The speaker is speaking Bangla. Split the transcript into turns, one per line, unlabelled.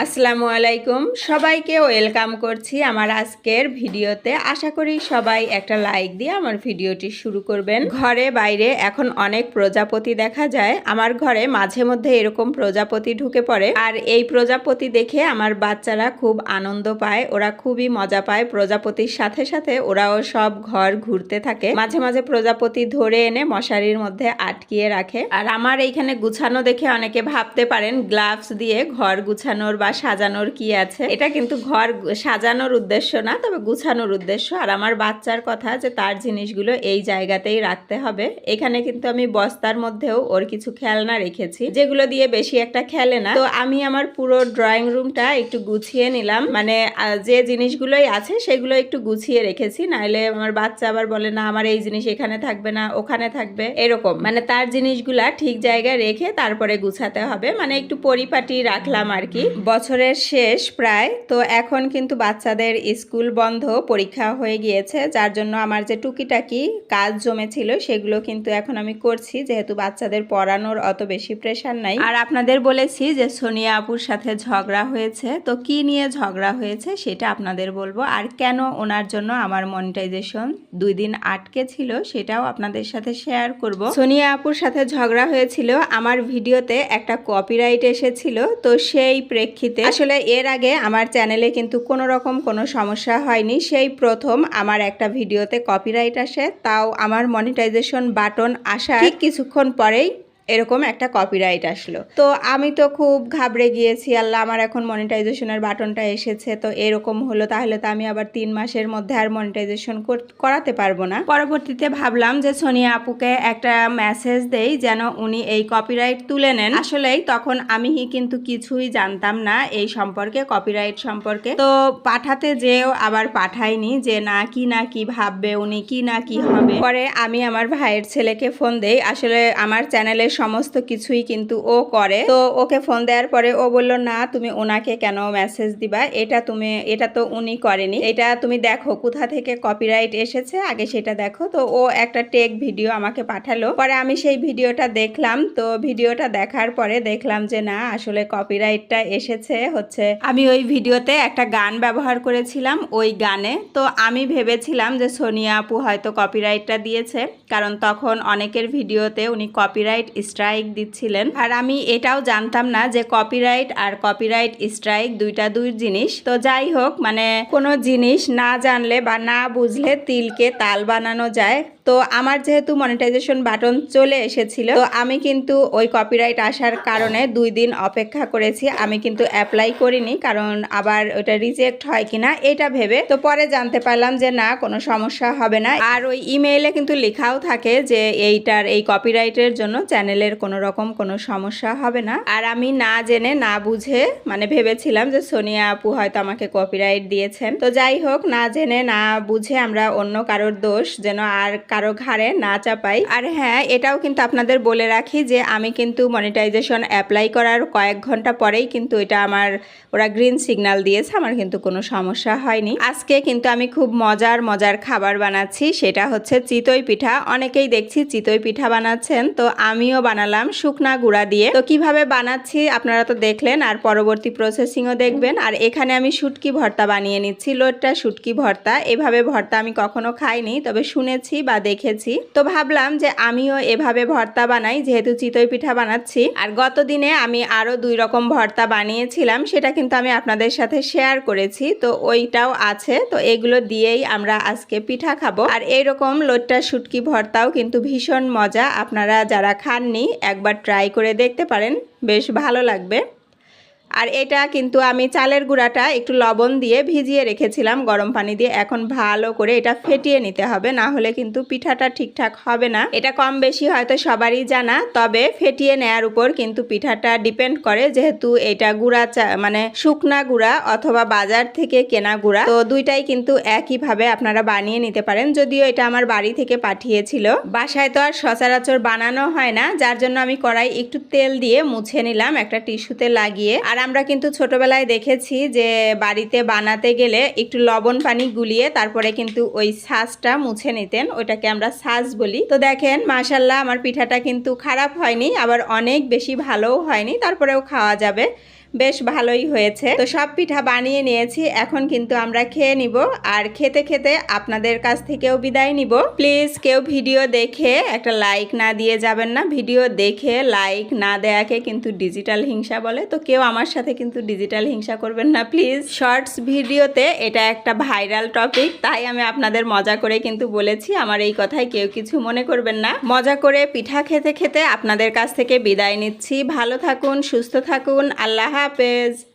আসসালামু আলাইকুম, সবাইকে ওয়েলকাম করছি আমার আজকের ভিডিওতে। আশা করি সবাই একটা লাইক দিয়ে আমার ভিডিওটি শুরু করবেন। ঘরে বাইরে এখন অনেক প্রজাপতি দেখা যায়। আমার ঘরে মাঝে মধ্যে এরকম প্রজাপতি ঢুকে পড়ে, আর এই প্রজাপতি দেখে আমার বাচ্চারা খুব আনন্দ পায়, ওরা খুবই মজা পায়। প্রজাপতির সাথে সাথে ওরাও সব ঘর ঘুরতে থাকে। মাঝে মাঝে প্রজাপতি ধরে এনে মশারির মধ্যে আটকিয়ে রাখে। আর আমার এইখানে গুছানো দেখে অনেকে ভাবতে পারেন গ্লাভস দিয়ে ঘর গুছানোর বা সাজানোর কি আছে। এটা কিন্তু ঘর সাজানোর উদ্দেশ্য না, তবে গুছানোর উদ্দেশ্য। আর আমার বাচ্চার কথা যে তার জিনিসগুলো এই জায়গাতেই রাখতে হবে। এখানে কিন্তু আমি বস্তার মধ্যেও ওর কিছু খেলনা রেখেছি, যেগুলো দিয়ে বেশি একটা খেলে না। তো আমি আমার পুরো ড্রয়িং রুমটা একটু গুছিয়ে নিলাম, মানে যে জিনিসগুলোই আছে সেগুলো একটু গুছিয়ে রেখেছি, নাহলে আমার বাচ্চা আবার বলে না আমার এই জিনিস এখানে থাকবে না ওখানে থাকবে, এরকম। মানে তার জিনিসগুলা ঠিক জায়গায় রেখে তারপরে গুছাতে হবে, মানে একটু পরিপাটি রাখলাম আর কি। বছরের শেষ প্রায়, তো এখন কিন্তু বাচ্চাদের স্কুল বন্ধ, পরীক্ষা হয়ে গিয়েছে, যার জন্য আমার যে টুকিটাকি কাজ জমেছিল সেগুলো কিন্তু এখন আমি করছি, যেহেতু বাচ্চাদের পড়ানোর অত বেশি প্রেশার নাই। আর আপনাদের বলেছি যে সোনিয়া আপুর সাথে ঝগড়া হয়েছে, তো কি নিয়ে ঝগড়া হয়েছে সেটা আপনাদের বলবো, আর কেন ওনার জন্য আমার মনিটাইজেশন 2 দিন আটকে ছিল সেটাও আপনাদের সাথে শেয়ার করব। সোনিয়া আপুর সাথে ঝগড়া হয়েছিল, আমার ভিডিওতে একটা কপিরাইট এসেছিল, তো সেই প্রেক্ষিতে আসলে এর আগে আমার চ্যানেলে কিন্তু কোনো রকম কোনো সমস্যা হয়নি। সেই প্রথম আমার একটা ভিডিওতে কপিরাইট আসে, তাও আমার মনিটাইজেশন বাটন আসার ঠিক কিছুক্ষণ পরেই এরকম একটা কপিরাইট আসলো। তো আমি তো খুব ঘাবড়ে গিয়েছি, আল্লাহ আমার এখন মনিটাইজেশনের বাটনটা এসেছে, তো এরকম হলো, তাহলে তো আমি আবার 3 মাসের মধ্যে আর মনিটাইজেশন করাতে পারবো না। পরবর্তীতে ভাবলাম যে সোনিয়া আপুকে একটা মেসেজ দেই যেন উনি এই কপিরাইট তুলে নেন। আসলেই তখন আমি কিন্তু কিছুই জানতাম না এই সম্পর্কে, কপিরাইট সম্পর্কে। তো পাঠাতে যেও আবার পাঠাইনি, যে না কি ভাববে উনি, কি না কি হবে। পরে আমি আমার ভাইয়ের ছেলেকে ফোন দেই, আসলে আমার চ্যানেলের সমস্ত কিছুই কিন্তু ও করে। তো ওকে ফোন দেওয়ার পরে ও বলল না তুমি ওনাকে কেন মেসেজ দিবা, এটা তো উনি করেনি, এটা তুমি দেখো কোথা থেকে কপিরাইট এসেছে আগে সেটা দেখো। তো ও একটা টেক ভিডিও আমাকে পাঠালো, পরে আমি সেই ভিডিওটা দেখলাম। তো ভিডিওটা দেখার পরে দেখলাম যে না আসলে কপিরাইটটা এসেছে হচ্ছে আমি ওই ভিডিওতে একটা গান ব্যবহার করেছিলাম, ওই গানে। তো আমি ভেবেছিলাম যে সোনিয়া আপু হয়তো কপিরাইটটা দিয়েছে, কারণ তখন অনেকের ভিডিওতে উনি কপিরাইট স্ট্রাইক দিচ্ছিলেন। আর আমি এটাও জানতাম না যে কপিরাইট আর কপিরাইট স্ট্রাইক দুইটা দুই জিনিস। তো যাই হোক, মানে কোনো জিনিস না জানলে বা না বুঝলে তিলকে তাল বানানো যায়। তো আমার যেহেতু মনিটাইজেশন বাটন চলে এসেছিল, তো আমি কিন্তু ওই কপিরাইট আসার কারণে 2 দিন অপেক্ষা করেছি। আমি কিন্তু অ্যাপ্লাই করিনি, কারণ আবার ওটা রিজেক্ট হয় কিনা এটা ভেবে। তো পরে জানতে পারলাম যে না কোনো সমস্যা হবে না। আর ওই ইমেইলে কিন্তু লেখাও থাকে যে এই কপিরাইটের জন্য চ্যানেলের কোনো রকম কোনো সমস্যা হবে না। আর আমি না জেনে না বুঝে মানে ভেবেছিলাম যে সোনিয়া আপু হয়তো আমাকে কপিরাইট দিয়েছেন। তো যাই হোক, না জেনে না বুঝে আমরা অন্য কারোর দোষ যেন আর কারো ঘাড়ে না চাপাই। আর হ্যাঁ, এটাও কিন্তু আপনাদের বলে রাখি যে আমি কিন্তু মনিটাইজেশন অ্যাপ্লাই করার কয়েক ঘন্টা পরেই কিন্তু এটা ওরা গ্রিন সিগন্যাল দিয়েছে, আমার কিন্তু কোনো সমস্যা হয়নি। আজকে কিন্তু আমি খুব মজার খাবার বানাচ্ছি, সেটা হচ্ছে চিতই পিঠা। অনেকেই দেখছি চিতই পিঠা বানাচ্ছেন, তো আমিও বানালাম শুকনা গুঁড়া দিয়ে। তো কিভাবে বানাচ্ছি আপনারা তো দেখলেন, আর পরবর্তী প্রসেসিংও দেখবেন। আর এখানে আমি শুটকি ভর্তা বানিয়ে নিচ্ছি, লোটটা শুটকি ভর্তা। এভাবে ভর্তা আমি কখনো খাইনি, তবে শুনেছি বা দেখেছি। তো ভাবলাম যে আমিও এভাবে ভর্তা বানাই, যেহেতু চিতই পিঠা বানাচ্ছি। আর গত দিনে আমি আরো 2 রকম ভর্তা বানিয়েছিলাম, সেটা কিন্তু আমি আপনাদের সাথে শেয়ার করেছি, তো ওইটাও আছে। তো এগুলো দিয়েই আমরা আজকে পিঠা খাবো। আর এইরকম লোটটা শুটকি ভর্তাও কিন্তু ভীষণ মজা, আপনারা যারা খাননি একবার ট্রাই করে দেখতে পারেন, বেশ ভালো লাগবে। আর এটা কিন্তু আমি চালের গুঁড়াটা একটু লবণ দিয়ে ভিজিয়ে রেখেছিলাম গরম পানি দিয়ে। এখন ভালো করে এটা ফেটিয়ে নিতে হবে, না হলে কিন্তু পিঠাটা ঠিকঠাক হবে না। এটা কম বেশি হয়তো সবারই জানা, তবে ফেটিয়ে নেয়ার উপর কিন্তু পিঠাটা ডিপেন্ড করে, যেহেতু এটা গুঁড়া মানে শুকনা গুঁড়া অথবা বাজার থেকে কেনা গুঁড়া, তো দুইটাই কিন্তু একইভাবে আপনারা বানিয়ে নিতে পারেন। যদিও এটা আমার বাড়ি থেকে পাঠিয়েছিল, বাসায় তো আর সচরাচর বানানো হয় না, যার জন্য আমি কড়াই একটু তেল দিয়ে মুছে নিলাম একটা টিস্যুতে লাগিয়ে। আর আমরা কিন্তু ছোটবেলায় দেখেছি যে বাড়িতে বানাতে গেলে একটু লবণ পানি গুলিয়ে তারপরে কিন্তু ওই ছাঁচটা মুছে নিতেন, ওইটাকে আমরা ছাঁচ বলি। তো দেখেন মাশাআল্লাহ আমার পিঠাটা কিন্তু খারাপ হয়নি, আবার অনেক বেশি ভালোও হয়নি, তারপরেও খাওয়া যাবে। বেশ ভালোই হয়েছে। তো সব পিঠা বানিয়ে নিয়েছি, এখন কিন্তু আমরা খেয়ে নিব। আর খেতে খেতে আপনাদের কাছ থেকেও বিদায় নিব। প্লিজ কেউ ভিডিও দেখে একটা লাইক না দিয়ে যাবেন না। ভিডিও দেখে লাইক না দেয়াকে কিন্তু ডিজিটাল হিংসা বলে। তো কেউ আমার সাথে কিন্তু ডিজিটাল হিংসা করবেন না প্লিজ। শর্টস ভিডিওতে এটা একটা ভাইরাল টপিক, তাই আমি আপনাদের মজা করে কিন্তু বলেছি। আমার এই কথায় কেউ কিছু মনে করবেন না। মজা করে পিঠা খেতে খেতে আপনাদের কাছ থেকে বিদায় নিচ্ছি। ভালো থাকুন, সুস্থ থাকুন। আল্লাহ হাফেজ।